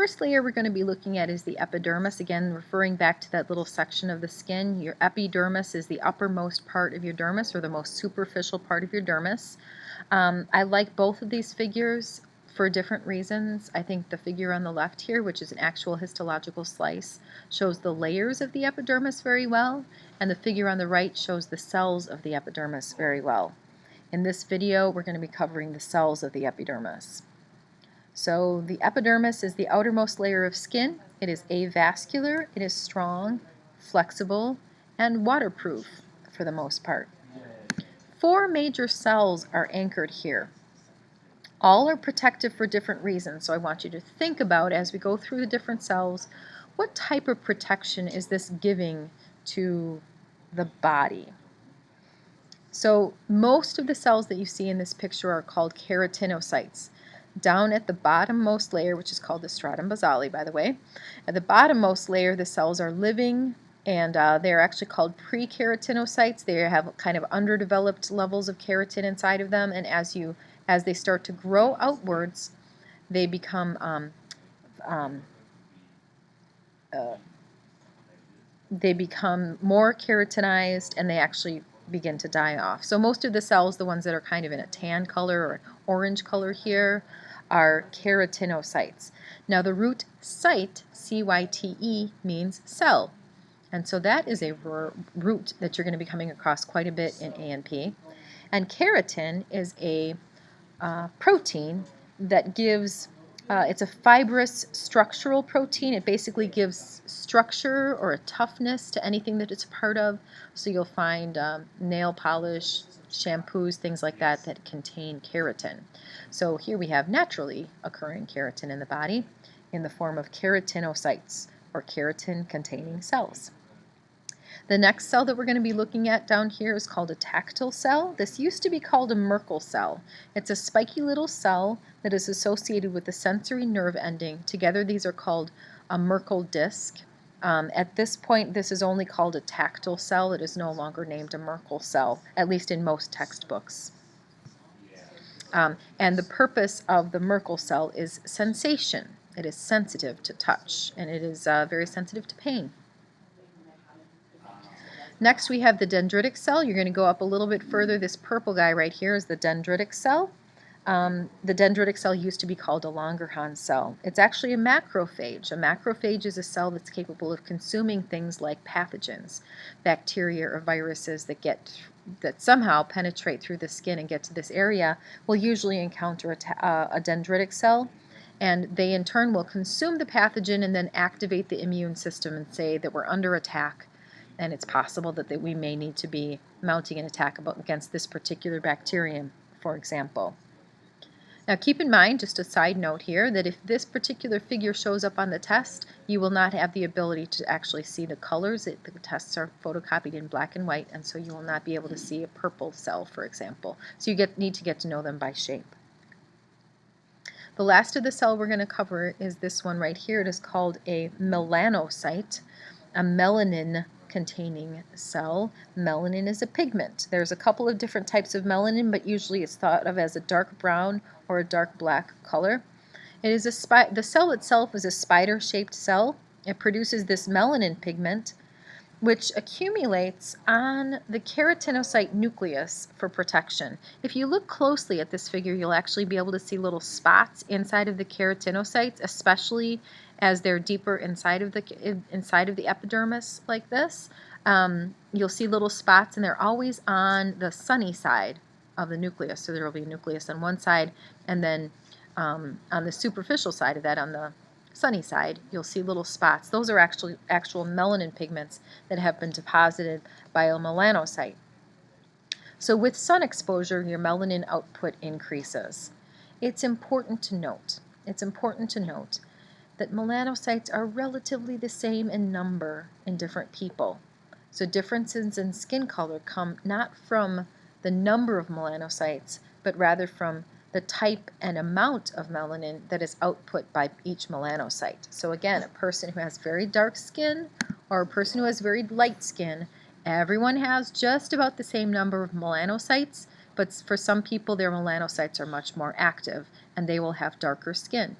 first layer we're going to be looking at is the epidermis, again referring back to that little section of the skin. Your epidermis is the uppermost part of your dermis, or the most superficial part of your dermis. I like both of these figures for different reasons. I think the figure on the left here, which is an actual histological slice, shows the layers of the epidermis very well, and the figure on the right shows the cells of the epidermis very well. In this video, we're going to be covering the cells of the epidermis. So the epidermis is the outermost layer of skin. It is avascular, it is strong, flexible, and waterproof for the most part. 4 major cells are anchored here. All are protective for different reasons, so I want you to think about, as we go through the different cells, what type of protection is this giving to the body? So most of the cells that you see in this picture are called keratinocytes. Down at the bottommost layer, which is called the stratum basale, by the way, at the bottommost layer the cells are living, and they're actually called pre-keratinocytes. They have kind of underdeveloped levels of keratin inside of them, and as they start to grow outwards, they become more keratinized, and they actually begin to die off. So most of the cells, the ones that are kind of in a tan color or orange color here, are keratinocytes. Now the root cyte, C-Y-T-E, means cell. And so that is a root that you're going to be coming across quite a bit in A&P. And keratin is a protein that gives, it's a fibrous structural protein. It basically gives structure or a toughness to anything that it's a part of. So you'll find nail polish, shampoos, things like that that contain keratin. So here we have naturally occurring keratin in the body in the form of keratinocytes, or keratin-containing cells. The next cell that we're going to be looking at down here is called a tactile cell. This used to be called a Merkel cell. It's a spiky little cell that is associated with the sensory nerve ending. Together these are called a Merkel disc. At this point, this is only called a tactile cell. It is no longer named a Merkel cell, at least in most textbooks. And the purpose of the Merkel cell is sensation. It is sensitive to touch, and it is very sensitive to pain. Next, we have the dendritic cell. You're going to go up a little bit further. This purple guy right here is the dendritic cell. The dendritic cell used to be called a Langerhans cell. It's actually a macrophage. A macrophage is a cell that's capable of consuming things like pathogens, bacteria or viruses that somehow penetrate through the skin and get to this area. Will usually encounter a dendritic cell, and they in turn will consume the pathogen and then activate the immune system and say that we're under attack, and it's possible that we may need to be mounting an attack against this particular bacterium, for example. Now keep in mind, just a side note here, that if this particular figure shows up on the test, you will not have the ability to actually see the colors. The tests are photocopied in black and white, and so you will not be able to see a purple cell, for example. So you need to get to know them by shape. The last of the cell we're going to cover is this one right here. It is called a melanocyte, a melanin-containing cell. Melanin is a pigment. There's a couple of different types of melanin, but usually it's thought of as a dark brown or a dark black color. It is the cell itself is a spider-shaped cell. It produces this melanin pigment, which accumulates on the keratinocyte nucleus for protection. If you look closely at this figure, you'll actually be able to see little spots inside of the keratinocytes, especially as they're deeper inside of the epidermis like this. You'll see little spots, and they're always on the sunny side of the nucleus. So there will be a nucleus on one side, and then on the superficial side of that, on the sunny side, you'll see little spots. Those are actual melanin pigments that have been deposited by a melanocyte. So with sun exposure, your melanin output increases. It's important to note that melanocytes are relatively the same in number in different people. So differences in skin color come not from the number of melanocytes, but rather from the type and amount of melanin that is output by each melanocyte. So again, a person who has very dark skin or a person who has very light skin, everyone has just about the same number of melanocytes, but for some people their melanocytes are much more active and they will have darker skin.